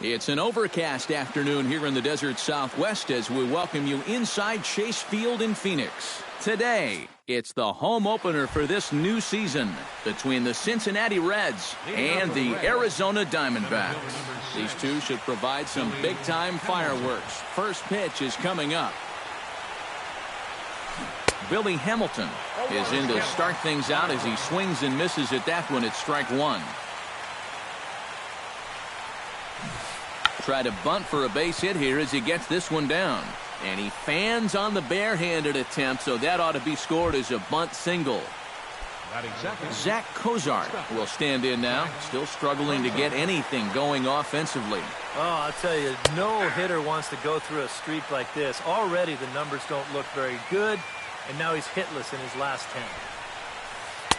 It's an overcast afternoon here in the desert Southwest as we welcome you inside Chase Field in Phoenix. Today, it's the home opener for this new season between the Cincinnati Reds and the Arizona Diamondbacks. These two should provide some big-time fireworks. First pitch is coming up. Billy Hamilton is in to start things out as he swings and misses at that one at strike one. Try to bunt for a base hit here as he gets this one down. And he fans on the barehanded attempt, so that ought to be scored as a bunt single. Zach Cozart will stand in now, still struggling to get anything going offensively. Oh, I'll tell you, no hitter wants to go through a streak like this. Already the numbers don't look very good, and now he's hitless in his last 10.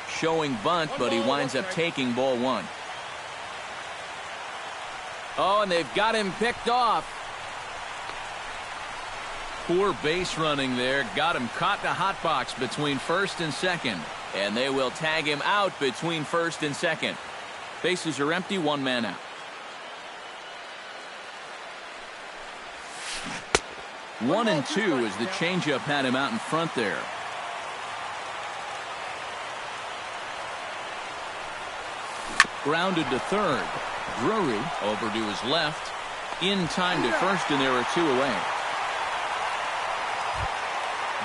Showing bunt, but he winds up taking ball one. Oh, and they've got him picked off. Poor base running there. Got him caught in a hot box between first and second. And they will tag him out between first and second. Bases are empty, one man out. One and two as the changeup had him out in front there. Grounded to third. Drury over to his left. In time to first, and there are two away.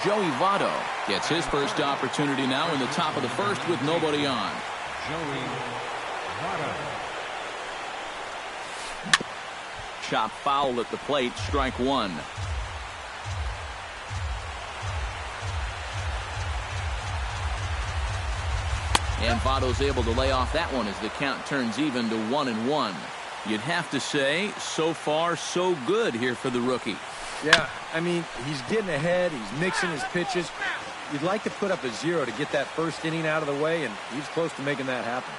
Joey Votto gets his first opportunity now in the top of the first with nobody on. Joey Votto. Chop foul at the plate, strike one. And Votto's able to lay off that one as the count turns even to 1-1. You'd have to say, so far, so good here for the rookie. Yeah, I mean, he's getting ahead. He's mixing his pitches. You'd like to put up a 0 to get that first inning out of the way, and he's close to making that happen.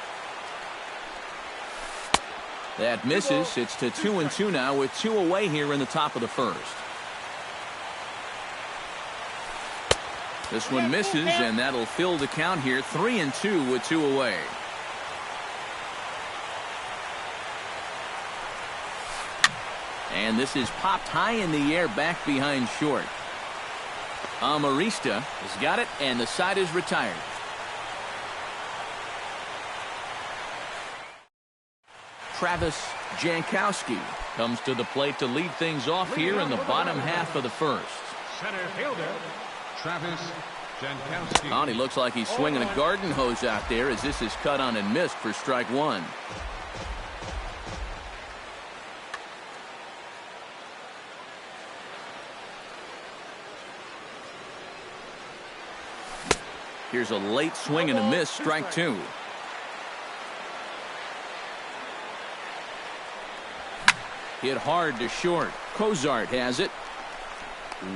That misses. It's to 2-2 now with two away here in the top of the first. This one misses, and that'll fill the count here. 3-2 with two away. And this is popped high in the air back behind short. Amarista has got it, and the side is retired. Travis Jankowski comes to the plate to lead things off here in the bottom half of the first. Center fielder Travis Jankowski. Oh, and he looks like he's swinging a garden hose out there as this is cut on and missed for strike one. Here's a late swing and a miss, strike two. Hit hard to short. Cozart has it.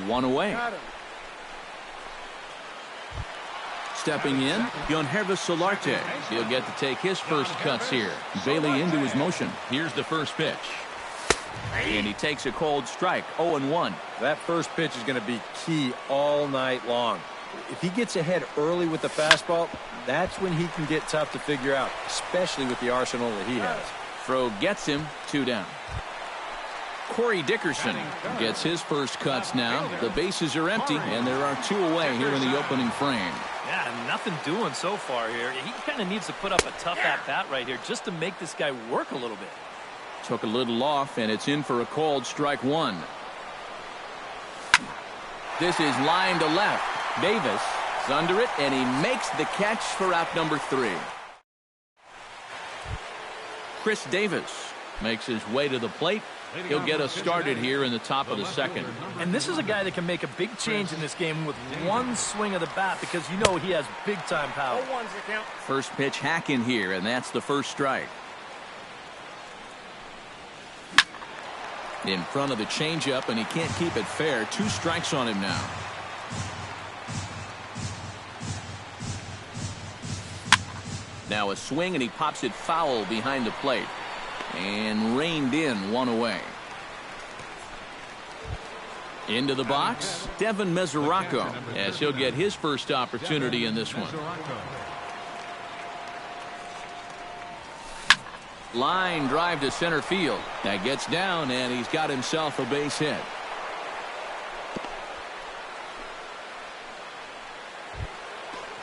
One away. Stepping in, Yonhervis Solarte. He'll get to take his first cuts here. Bailey into his motion. Here's the first pitch. And he takes a cold strike, 0-1. That first pitch is going to be key all night long. If he gets ahead early with the fastball, that's when he can get tough to figure out, especially with the arsenal that he has. Throw gets him, two down. Corey Dickerson gets his first cuts now. The bases are empty, and there are two away here in the opening frame. Yeah, nothing doing so far here. He kind of needs to put up a tough at-bat right here just to make this guy work a little bit. Took a little off, and it's in for a called strike one. This is line to left. Davis is under it, and he makes the catch for out number 3. Chris Davis makes his way to the plate. He'll get us started here in the top of the second. And this is a guy that can make a big change in this game with one swing of the bat because you know he has big-time power. First pitch hack in here, and that's the first strike. In front of the changeup, and he can't keep it fair. 2 strikes on him now. Now a swing, and he pops it foul behind the plate. And reined in, one away. Into the box, Devin Mesoraco, as he'll get his first opportunity in this one. Line drive to center field. That gets down, and he's got himself a base hit.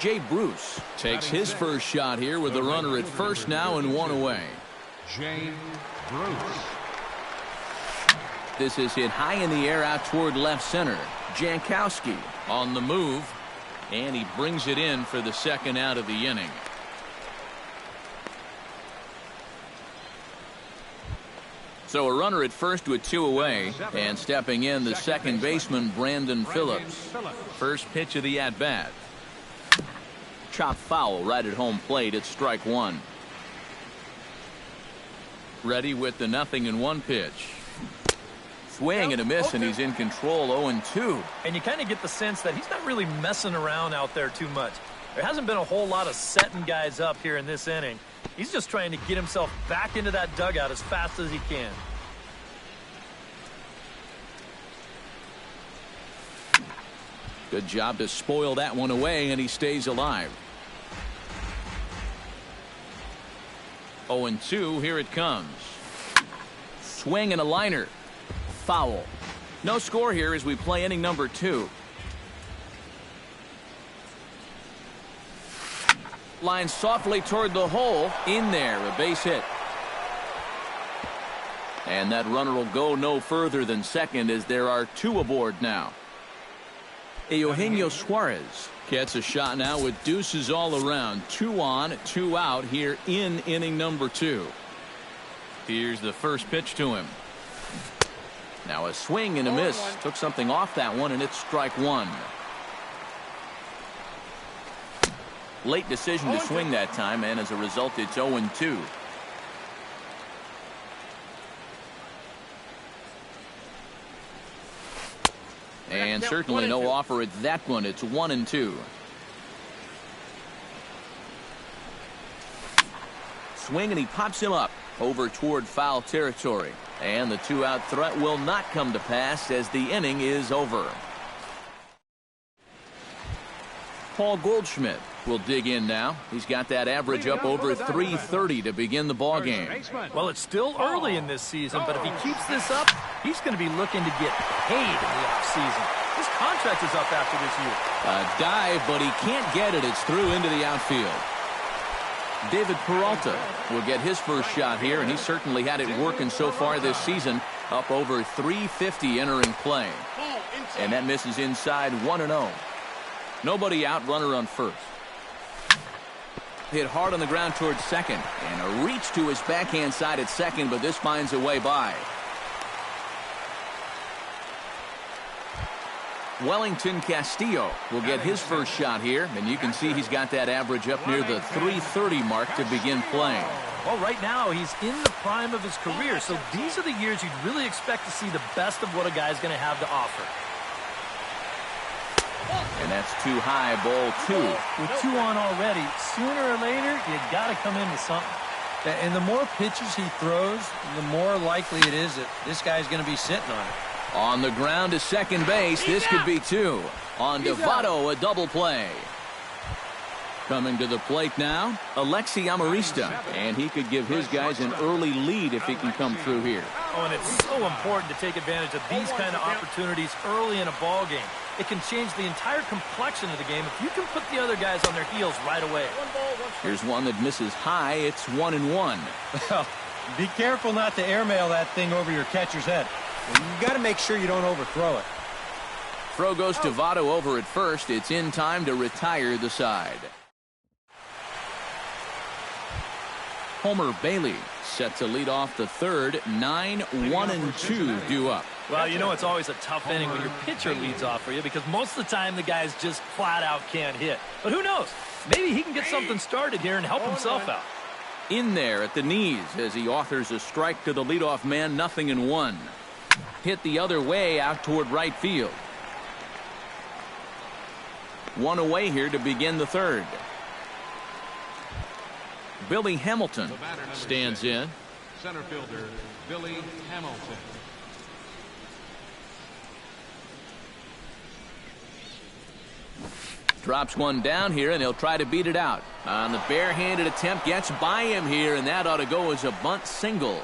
Jay Bruce takes his first shot here with the runner at first now and one away. Jay Bruce. This is hit high in the air out toward left center. Jankowski on the move, and he brings it in for the second out of the inning. So a runner at first with two away, and stepping in the second baseman Brandon Phillips. First pitch of the at-bat. Chop foul right at home plate. It's strike one. Ready with the 0-1 pitch. Swing and a miss, and he's in control. 0-2. And you kind of get the sense that he's not really messing around out there too much. There hasn't been a whole lot of setting guys up here in this inning. He's just trying to get himself back into that dugout as fast as he can. Good job to spoil that one away, and he stays alive. 0-2, here it comes. Swing and a liner. Foul. No score here as we play inning number 2. Line softly toward the hole. In there, a base hit. And that runner will go no further than second as there are 2 aboard now. Eugenio Suarez gets a shot now with deuces all around. 2 on, 2 out here in inning number 2. Here's the first pitch to him. Now a swing and a miss. Took something off that one, and it's strike one. Late decision to swing that time, and as a result, it's 0-2. And certainly no offer at that one. It's 1-2. Swing, and he pops him up over toward foul territory. And the 2-out threat will not come to pass as the inning is over. Paul Goldschmidt will dig in now. He's got that average up over 330 to begin the ball game. Well, it's still early in this season, but if he keeps this up, he's going to be looking to get paid in the offseason. His contract is up after this year. A dive, but he can't get it. It's through into the outfield. David Peralta will get his first shot here, and he certainly had it working so far this season. Up over 350 entering play. And that misses inside 1-0. Nobody out, runner on first. Hit hard on the ground towards second, and a reach to his backhand side at second, but this finds a way by. Wellington Castillo will get his first shot here, and you can see he's got that average up near the 330 mark to begin playing. Well, right now he's in the prime of his career, so these are the years you'd really expect to see the best of what a guy's going to have to offer. And that's too high, ball 2. With 2 on already, sooner or later, you got to come into something. And the more pitches he throws, the more likely it is that this guy's going to be sitting on it. On the ground to second base, this could be 2. On Devato, a double play. Coming to the plate now, Alexi Amarista, and he could give his guys an early lead if he can come through here. Oh, and it's so important to take advantage of these kind of opportunities early in a ball game. It can change the entire complexion of the game if you can put the other guys on their heels right away. Here's one that misses high. It's 1-1. Well, be careful not to airmail that thing over your catcher's head. You got to make sure you don't overthrow it. Throw goes to Votto over at first. It's in time to retire the side. Homer Bailey set to lead off the third. 9-1-2 due up. Well, you know it's always a tough inning when your pitcher leads off for you because most of the time the guys just flat out can't hit. But who knows? Maybe he can get something started here and help himself out. In there at the knees as he authors a strike to the leadoff man. 0-1. Hit the other way out toward right field. 1 away here to begin the third. Billy Hamilton stands in. Center fielder Billy Hamilton. Drops one down here, and he'll try to beat it out. On the barehanded attempt, gets by him here, and that ought to go as a bunt single.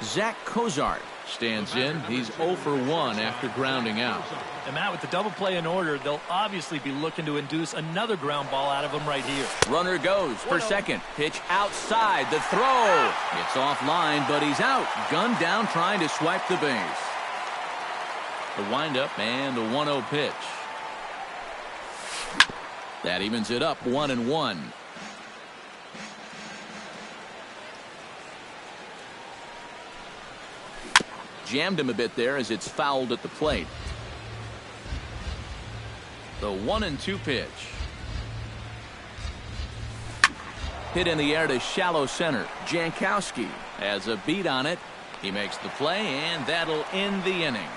Zach Cozart stands in. He's 0 for 1 after grounding out. And Matt, with the double play in order, they'll obviously be looking to induce another ground ball out of him right here. Runner goes for second. Pitch outside. The throw. It's offline, but he's out. Gunned down trying to swipe the base. The windup and the 1-0 pitch. That evens it up 1-1. Jammed him a bit there as it's fouled at the plate. The 1-2 pitch. Hit in the air to shallow center. Jankowski has a beat on it. He makes the play, and that'll end the inning.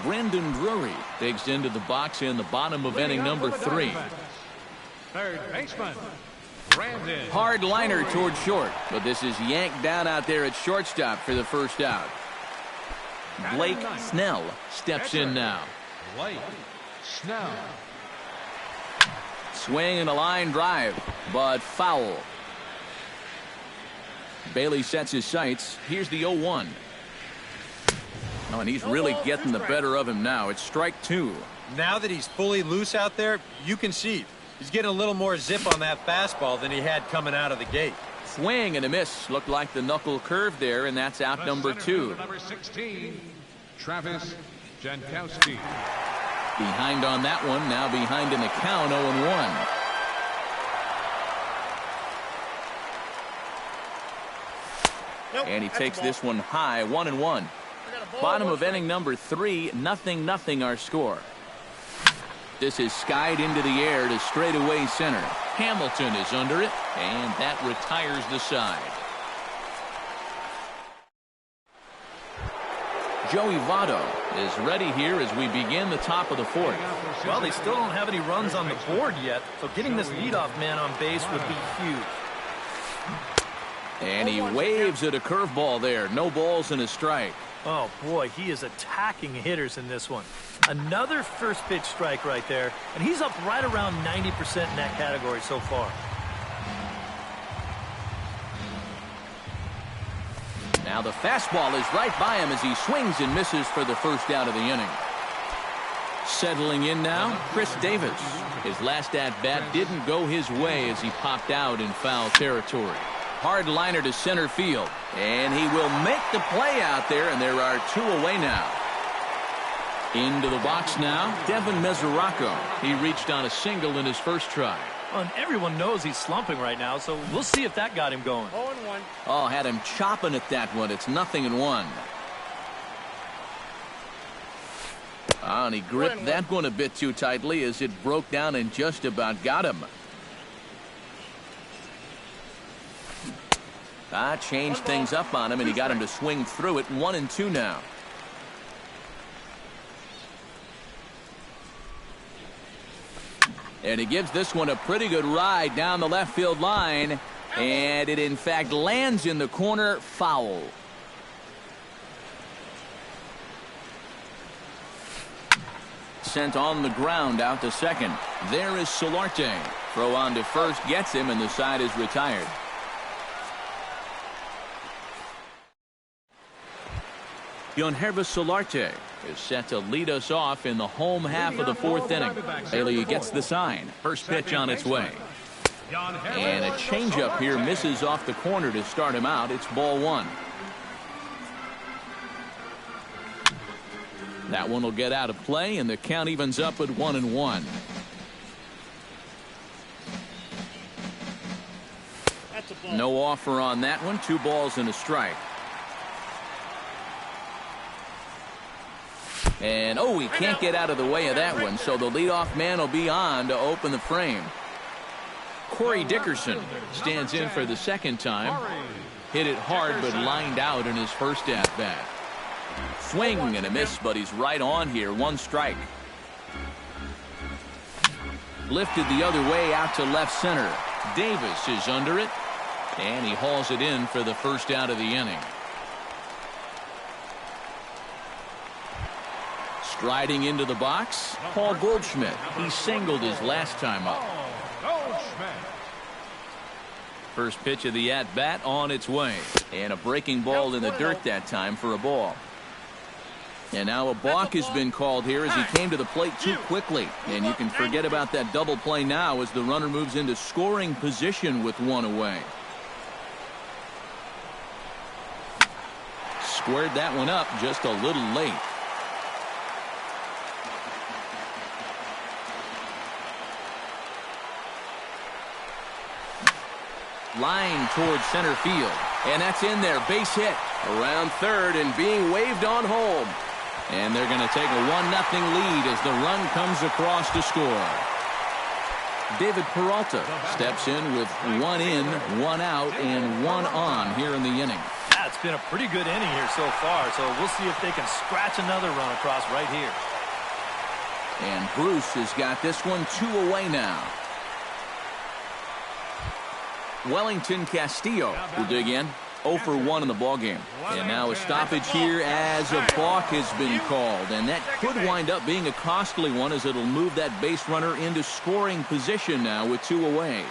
Brandon Drury digs into the box in the bottom of inning number 3. Third baseman, Brandon. Hard liner toward short, but this is yanked down out there at shortstop for the first out. Blake Snell steps in now. Blake Snell. Swing and a line drive, but foul. Bailey sets his sights. Here's the 0-1. Oh, and he's really getting the better of him now. It's strike 2. Now that he's fully loose out there, you can see he's getting a little more zip on that fastball than he had coming out of the gate. Swing and a miss. Looked like the knuckle curve there, and that's out number 2. Number 16, Travis Jankowski. Behind on that one. Now behind in the count, 0-1. And he takes this one high, 1-1. Bottom of inning number 3, 0-0 our score. This is skied into the air to straightaway center. Hamilton is under it, and that retires the side. Joey Votto is ready here as we begin the top of the 4th. Well, they still don't have any runs on the board yet, so getting this leadoff man on base would be huge. And he waves at a curveball there. No balls and a strike. Oh, boy, he is attacking hitters in this one. Another first pitch strike right there, and he's up right around 90% in that category so far. Now the fastball is right by him as he swings and misses for the first out of the inning. Settling in now, Chris Davis. His last at-bat didn't go his way as he popped out in foul territory. Hard liner to center field, and he will make the play out there, and there are 2 away now. Into the box now, Devin Mesoraco. He reached on a single in his first try. Well, and everyone knows he's slumping right now, so we'll see if that got him going. 0-1. Oh, had him chopping at that one. It's 0-1. Oh, and he gripped that one a bit too tightly as it broke down and just about got him. Changed things up on him, and he got him to swing through it. 1-2 now. And he gives this one a pretty good ride down the left field line, and it in fact lands in the corner. Foul. Sent on the ground out to second. There is Solarte. Throw on to first gets him, and the side is retired. Yonhervis Solarte is set to lead us off in the home half of the 4th inning. Bailey gets the sign. First pitch on its way. And a changeup here misses off the corner to start him out. It's ball 1. That one will get out of play, and the count evens up at 1-1. No offer on that one. 2 balls and a strike. And, oh, he can't get out of the way of that one, so the leadoff man will be on to open the frame. Corey Dickerson stands in for the second time. Hit it hard, but lined out in his first at-bat. Swing and a miss, but he's right on here. 1 strike. Lifted the other way out to left center. Davis is under it, and he hauls it in for the first out of the inning. Striding into the box, Paul Goldschmidt. He singled his last time up. Goldschmidt. First pitch of the at-bat on its way. And a breaking ball in the dirt that time for a ball. And now a balk has been called here as he came to the plate too quickly. And you can forget about that double play now as the runner moves into scoring position with one away. Squared that one up just a little late. Line towards center field. And that's in there. Base hit. Around third and being waved on home. And they're going to take a 1-0 lead as the run comes across to score. David Peralta steps in with 1 in, 1 out, and 1 on here in the inning. Yeah, it's been a pretty good inning here so far, so we'll see if they can scratch another run across right here. And Bruce has got this one 2 away now. Wellington Castillo will dig in. 0 for 1 in the ballgame. And now a stoppage here as a balk has been called. And that could wind up being a costly one as it'll move that base runner into scoring position now with 2 away.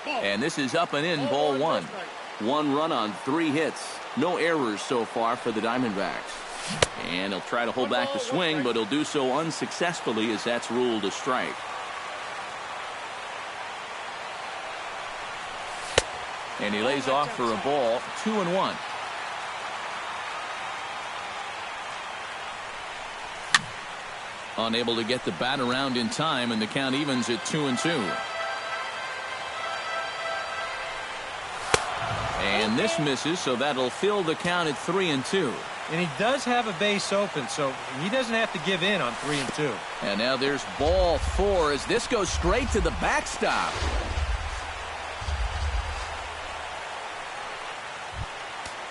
And this is up and in, ball 1. 1 run on 3 hits. No errors so far for the Diamondbacks. And he'll try to hold back the swing, but he'll do so unsuccessfully as that's ruled a strike. And he lays off for a ball, 2-1. Unable to get the bat around in time, and the count evens at 2-2. And this misses, so that'll fill the count at 3-2. And he does have a base open, so he doesn't have to give in on 3-2. And now there's ball 4 as this goes straight to the backstop.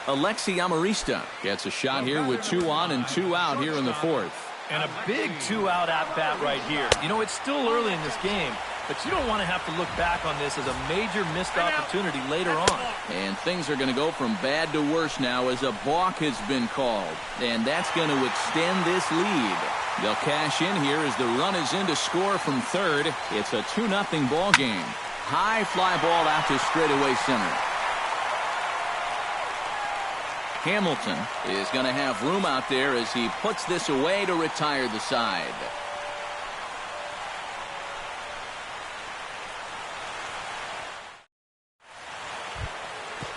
Alexi Amarista gets a shot here with 2 on and 2 out here in the 4th. And a big 2-out at-bat right here. You know, it's still early in this game, but you don't want to have to look back on this as a major missed opportunity later on. And things are going to go from bad to worse now as a balk has been called. And that's going to extend this lead. They'll cash in here as the run is in to score from third. It's a 2-0 ball game. High fly ball out to straightaway center. Hamilton is going to have room out there as he puts this away to retire the side.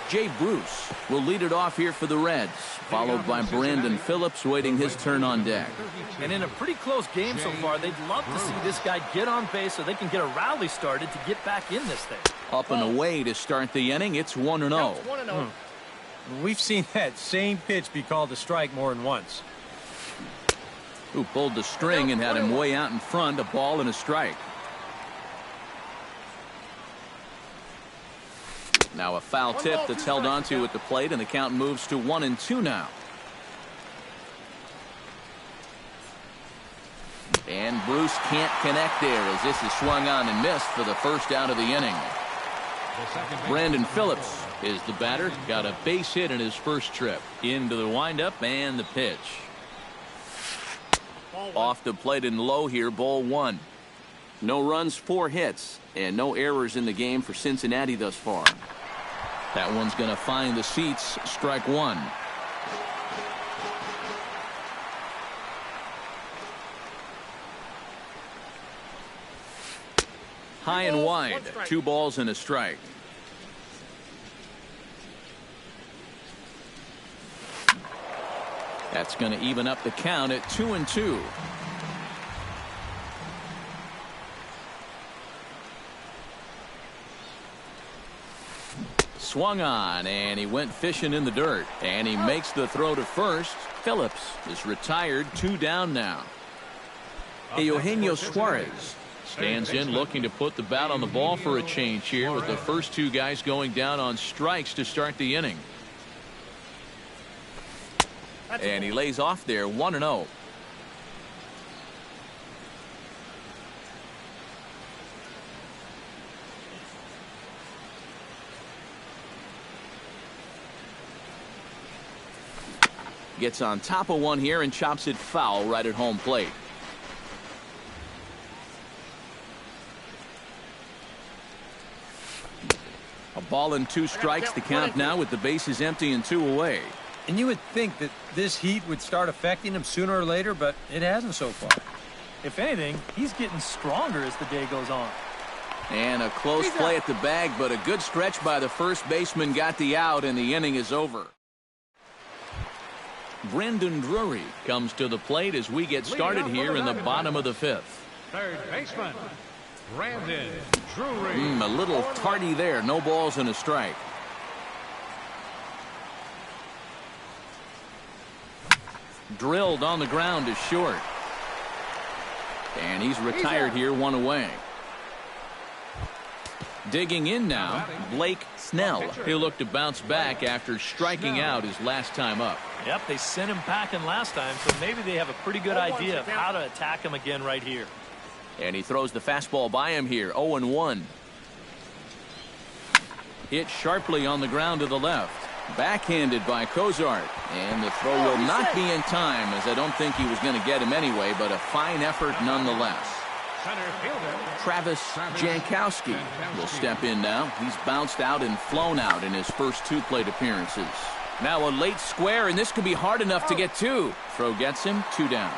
Jay Bruce will lead it off here for the Reds, followed by Brandon Phillips waiting his turn on deck. And in a pretty close game so far, they'd love to see this guy get on base so they can get a rally started to get back in this thing. Up and away to start the inning, it's 1-0. We've seen that same pitch be called a strike more than once. Who pulled the string and had him way out in front, a ball and a strike. Now a foul tip that's held onto at the plate, and the count moves to 1-2 now. And Bruce can't connect there as this is swung on and missed for the first out of the inning. Brandon Phillips is the batter. Got a base hit in his first trip. Into the windup and the pitch. Off the plate and low here, ball 1. No runs, 4 hits, and no errors in the game for Cincinnati thus far. That one's going to find the seats, strike 1. High and wide, 2 balls and a strike. That's going to even up the count at 2-2. Swung on, and he went fishing in the dirt. And he makes the throw to first. Phillips is retired, 2 down now. Eugenio Suarez stands in looking to put the bat on the ball for a change here with the first 2 guys going down on strikes to start the inning. And he lays off there, 1-0. Gets on top of one here and chops it foul right at home plate. A ball and 2 strikes, the count now with the bases empty and 2 away. And you would think that this heat would start affecting him sooner or later, but it hasn't so far. If anything, he's getting stronger as the day goes on. And a close play at the bag, but a good stretch by the first baseman got the out, and the inning is over. Brendan Drury comes to the plate as we get started here in the bottom of the 5th. Third baseman, Brandon Drury. A little tardy there. No balls and a strike. Drilled on the ground is short. And he's retired here, 1 away. Digging in now, Blake Snell. He'll look to bounce back after striking out his last time up. Yep, they sent him packing last time, so maybe they have a pretty good idea of how to attack him again right here. And he throws the fastball by him here, 0-1. Hit sharply on the ground to the left. Backhanded by Cozart. And the throw will not be in time, as I don't think he was going to get him anyway, but a fine effort nonetheless. Travis Jankowski will step in now. He's bounced out and flown out in his first 2 plate appearances. Now a late square, and this could be hard enough to get 2. Throw gets him, 2 down.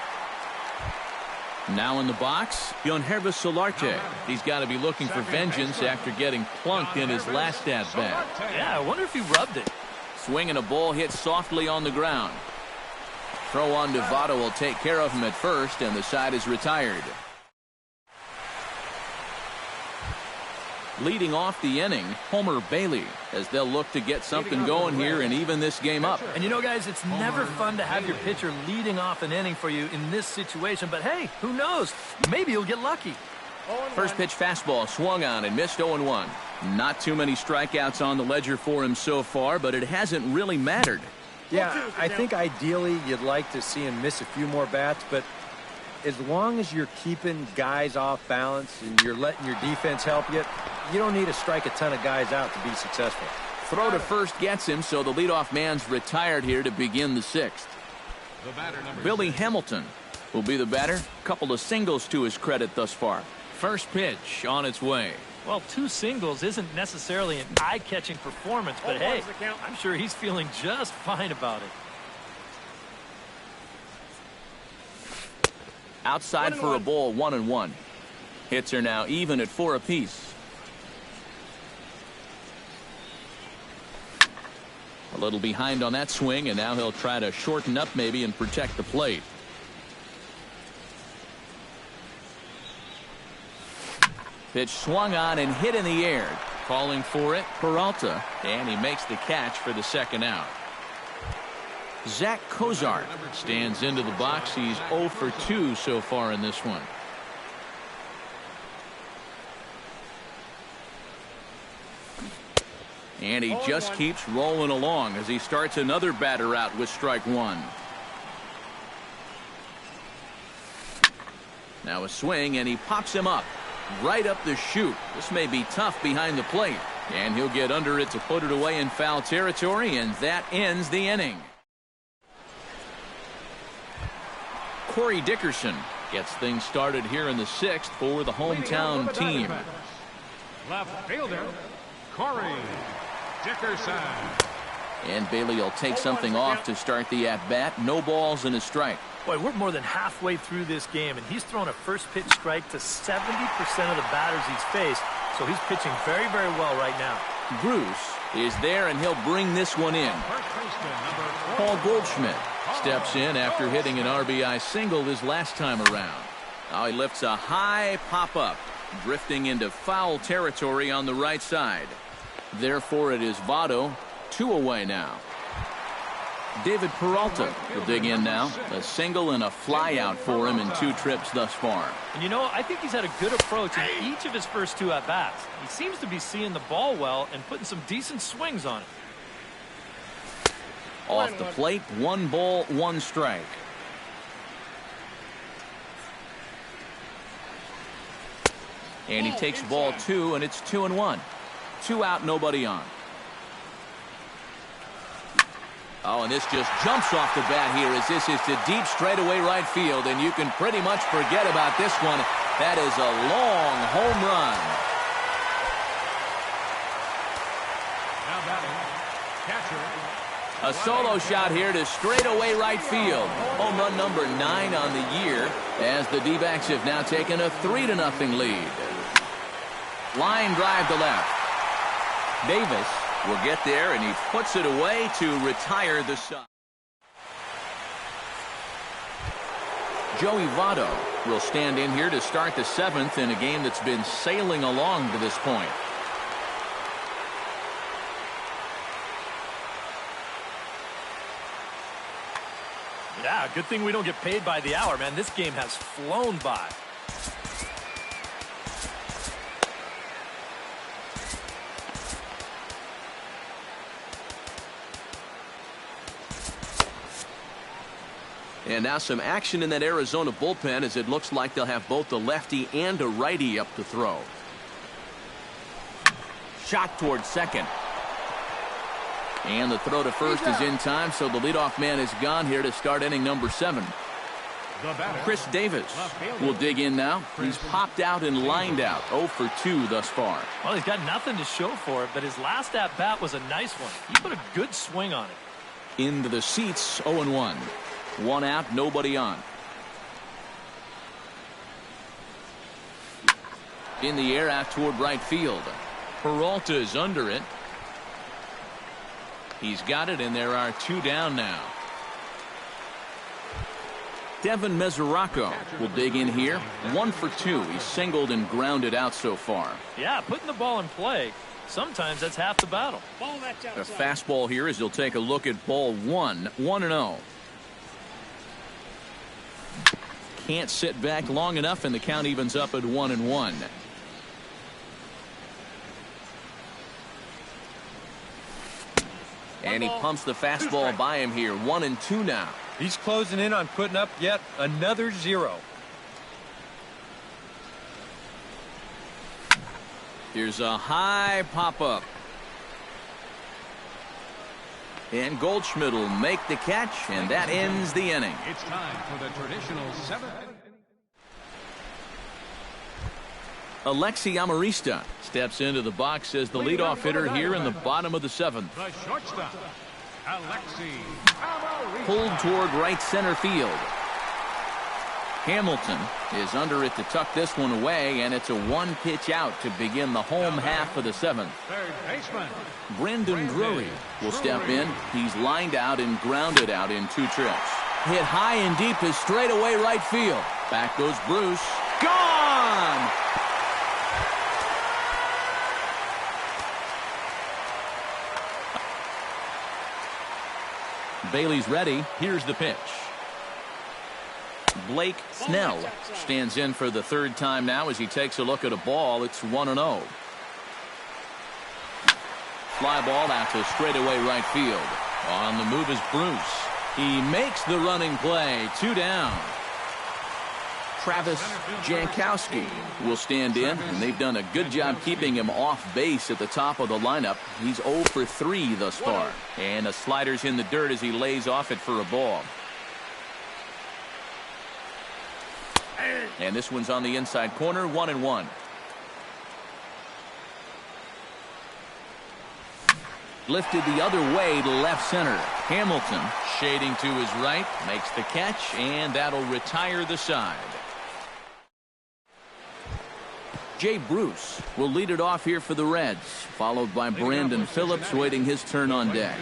Now in the box, Yonhervis Solarte. He's got to be looking for vengeance after getting plunked in his last at-bat. Yeah, I wonder if he rubbed it. Swinging a ball hit softly on the ground. Throw on to Votto will take care of him at first, and the side is retired. Leading off the inning, Homer Bailey, as they'll look to get something going here and even this game up. And you know, guys, it's never fun to have your pitcher leading off an inning for you in this situation, but hey, who knows? Maybe you'll get lucky. First pitch fastball swung on and missed 0-1. Not too many strikeouts on the ledger for him so far, but it hasn't really mattered. Yeah, I think ideally you'd like to see him miss a few more bats, but as long as you're keeping guys off balance and you're letting your defense help you, you don't need to strike a ton of guys out to be successful. Throw to first gets him, so the leadoff man's retired here to begin the 6th. Billy Hamilton will be the batter. Couple of singles to his credit thus far. First pitch on its way. Well, 2 singles isn't necessarily an eye-catching performance, but hey, I'm sure he's feeling just fine about it. Outside for a ball, 1-1. Hits are now even at 4 apiece. A little behind on that swing, and now he'll try to shorten up maybe and protect the plate. Pitch swung on and hit in the air. Calling for it, Peralta, and he makes the catch for the 2nd out. Zach Cozart stands into the box. He's 0 for 2 so far in this one. And he just keeps rolling along as he starts another batter out with strike 1. Now a swing, and he pops him up. Right up the chute. This may be tough behind the plate. And he'll get under it to put it away in foul territory, and that ends the inning. Corey Dickerson gets things started here in the 6th for the hometown team. Left fielder, Corey Dickerson. And Bailey will take something off to start the at-bat. No balls and a strike. Boy, we're more than halfway through this game, and he's thrown a first pitch strike to 70% of the batters he's faced, so he's pitching very, very well right now. Bruce is there, and he'll bring this one in. Paul Goldschmidt steps in after hitting an RBI single his last time around. Now he lifts a high pop-up, drifting into foul territory on the right side. Therefore, it is Votto, 2 away now. David Peralta will dig in now. A single and a fly out for him in 2 trips thus far. And you know, I think he's had a good approach in each of his first 2 at-bats. He seems to be seeing the ball well and putting some decent swings on it. Off the plate, 1 ball, 1 strike. And he takes ball 2, and it's 2-1. 2 out, nobody on. Oh, and this just jumps off the bat here as this is to deep straightaway right field, and you can pretty much forget about this one. That is a long home run. Now batting, catcher. A solo shot here to straightaway right field. Home run number 9 on the year as the D-backs have now taken a 3-0 lead. Line drive to left. Davis will get there, and he puts it away to retire the side. Joey Votto will stand in here to start the 7th in a game that's been sailing along to this point. Yeah, good thing we don't get paid by the hour, man. This game has flown by. And now some action in that Arizona bullpen as it looks like they'll have both a lefty and a righty up to throw. Shot towards second. And the throw to first is in time, so the leadoff man is gone here to start inning number 7. Chris Davis will dig in now. He's popped out and lined out. 0 for 2 thus far. Well, he's got nothing to show for it, but his last at-bat was a nice one. He put a good swing on it. Into the seats, 0-1. 1 out, nobody on. In the air out toward right field. Peralta is under it. He's got it, and there are 2 down now. Devin Mesoraco will dig in here. 1 for 2. He's singled and grounded out so far. Yeah, putting the ball in play, sometimes that's half the battle. A fastball here as he'll take a look at ball 1. 1-0. Can't sit back long enough, and the count evens up at 1-1. And he pumps the fastball by him here. 1-2 now. He's closing in on putting up yet another 0. Here's a high pop-up. And Goldschmidt will make the catch, and that ends the inning. It's time for the traditional 7th. Alexi Amarista steps into the box as the leadoff hitter here in the bottom of the 7th. The shortstop, Alexi Amarista. Pulled toward right center field. Hamilton is under it to tuck this one away, and it's a 1-pitch out to begin the home half of the 7th. Third baseman, Brandon Drury will step in. He's lined out and grounded out in 2 trips. Hit high and deep to straightaway right field. Back goes Bruce. Gone! Bailey's ready. Here's the pitch. Blake Snell stands in for the 3rd time now as he takes a look at a ball. It's 1-0. Fly ball out to straightaway right field. On the move is Bruce. He makes the running play. 2 down. Travis Jankowski will stand in, and they've done a good job keeping him off base at the top of the lineup. He's 0 for 3 thus far. And a slider's in the dirt as he lays off it for a ball. And this one's on the inside corner. 1-1. Lifted the other way to left center. Hamilton shading to his right, makes the catch, and that'll retire the side. Jay Bruce will lead it off here for the Reds, followed by Brandon Phillips waiting his turn on deck.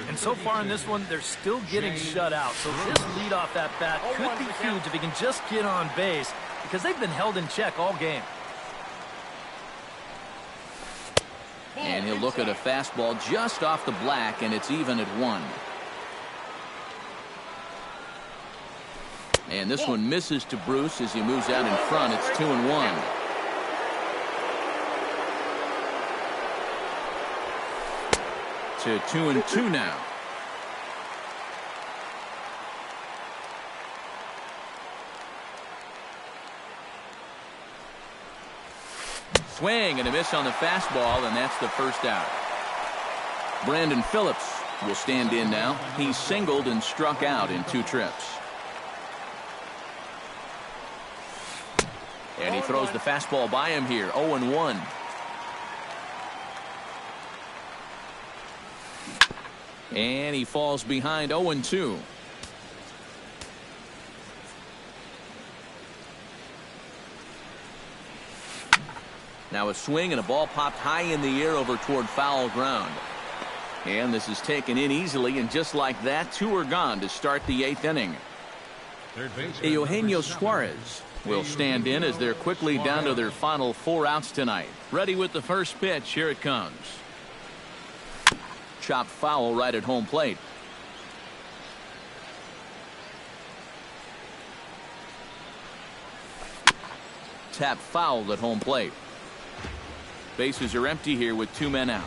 And so far in this one, they're still getting shut out. So this leadoff at bat could be huge if he can just get on base, because they've been held in check all game. And he'll look at a fastball just off the black, and it's even at 1. And this one misses to Bruce as he moves out in front. It's 2-1. To 2-2 now. Swing and a miss on the fastball, and that's the first out. Brandon Phillips will stand in now. He's singled and struck out in 2 trips. And he throws the fastball by him here. 0-1. And he falls behind 0-2. Now a swing and a ball popped high in the air over toward foul ground. And this is taken in easily, and just like that, 2 are gone to start the 8th inning. Eugenio Suarez will stand in as they're quickly down to their final 4 outs tonight. Ready with the first pitch. Here it comes. Chopped foul right at home plate. Tap fouled at home plate. Bases are empty here with 2 men out.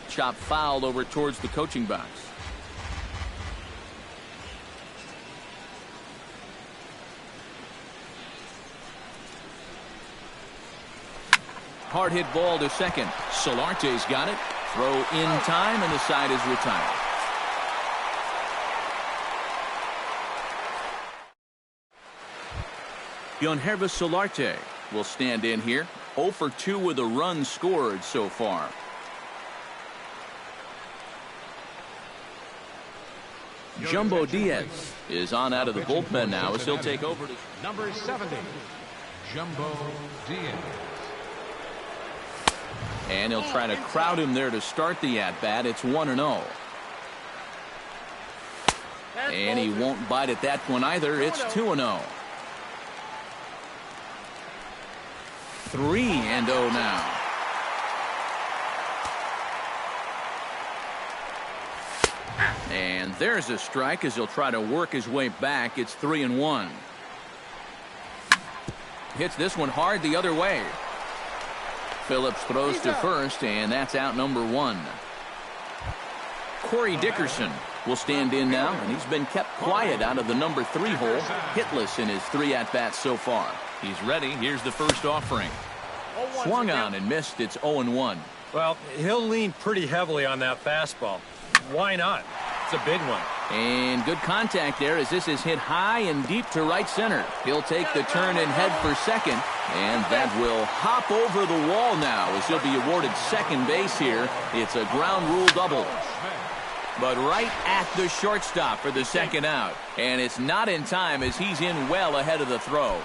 Chop fouled over towards the coaching box. Hard hit ball to second. Solarte's got it. Throw in time, and the side is retired. Yohannes Solarte will stand in here. 0 for 2 with a run scored so far. Jumbo Diaz is on out of the bullpen now as he'll take over. Number 70, Jumbo Diaz. And he'll try to crowd him there to start the at-bat. It's 1-0. And he won't bite at that one either. It's 2-0. 3-0 now. And there's a strike as he'll try to work his way back. It's 3-1. Hits this one hard the other way. Phillips throws to first, and that's out number 1. Corey Dickerson will stand in now, and he's been kept quiet out of the number 3 hole. Hitless in his 3 at-bats so far. He's ready. Here's the first offering. Swung on and missed. It's 0-1. Well, he'll lean pretty heavily on that fastball. Why not? It's a big one. And good contact there as this is hit high and deep to right center. He'll take the turn and head for second. And that will hop over the wall now as he'll be awarded second base here. It's a ground rule double. But right at the shortstop for the second out. And it's not in time as he's in well ahead of the throw.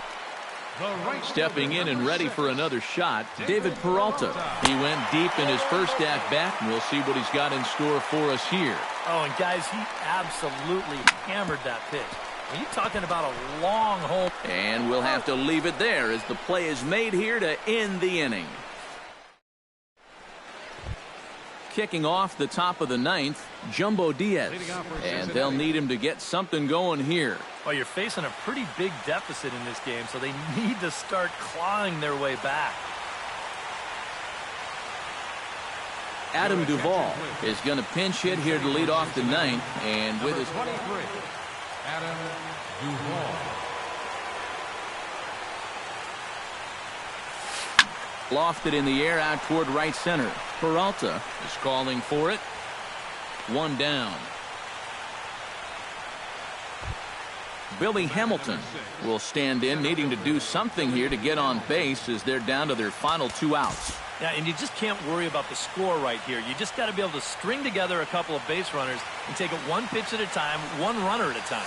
Stepping in and ready for another shot, David Peralta. He went deep in his first at-bat, and we'll see what he's got in store for us here. Oh, and guys, he absolutely hammered that pitch. Are you talking about a long hole? And we'll have to leave it there as the play is made here to end the inning. Kicking off the top of the 9th, Jumbo Diaz. And they'll need him to get something going here. Well, you're facing a pretty big deficit in this game, so they need to start clawing their way back. Adam Duvall is going to pinch hit here to lead off the 9th, and with his 23, Adam Duvall. Lofted in the air out toward right center. Peralta is calling for it. 1 down. Billy Hamilton will stand in, needing to do something here to get on base as they're down to their final 2 outs. Yeah, and you just can't worry about the score right here. You just got to be able to string together a couple of base runners and take it 1 pitch at a time, 1 runner at a time.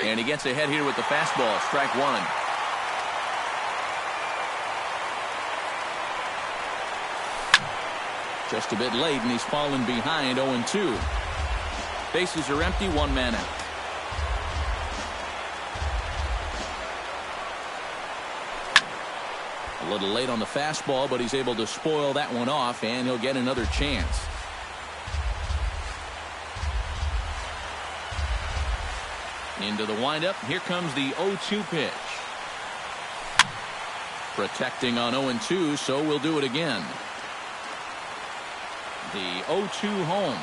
And he gets ahead here with the fastball. Strike 1. Just a bit late, and he's fallen behind 0-2. Bases are empty, 1 man out. A little late on the fastball, but he's able to spoil that one off, and he'll get another chance. Into the windup. Here comes the 0-2 pitch. Protecting on 0-2, so we'll do it again. The 0-2 home.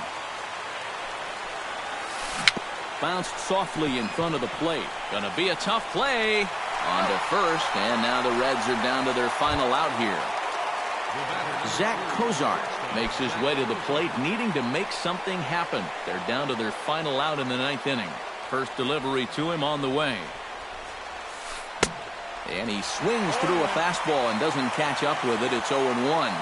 Bounced softly in front of the plate. Gonna be a tough play. On to first, and now the Reds are down to their final out here. Zach Kozar makes his way to the plate, needing to make something happen. They're down to their final out in the 9th inning. First delivery to him on the way. And he swings through a fastball and doesn't catch up with it. It's 0-1.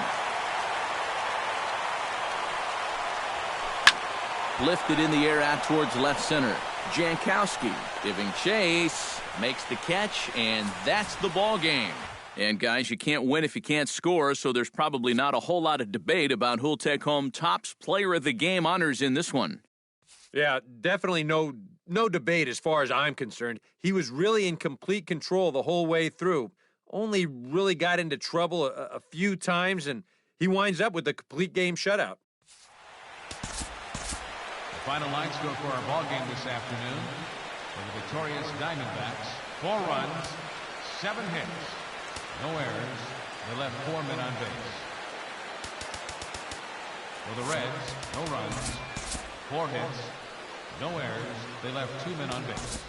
Lifted in the air out towards left center. Jankowski giving chase, makes the catch, and that's the ball game. And guys, you can't win if you can't score, so there's probably not a whole lot of debate about who'll take home Topps Player of the Game honors in this one. Yeah, definitely no debate as far as I'm concerned. He was really in complete control the whole way through. Only really got into trouble a few times, and he winds up with a complete game shutout. The final line score for our ball game this afternoon for the victorious Diamondbacks: 4 runs, 7 hits, no errors. They left 4 men on base. For the Reds, no runs, 4 hits, no errors. They left 2 men on base.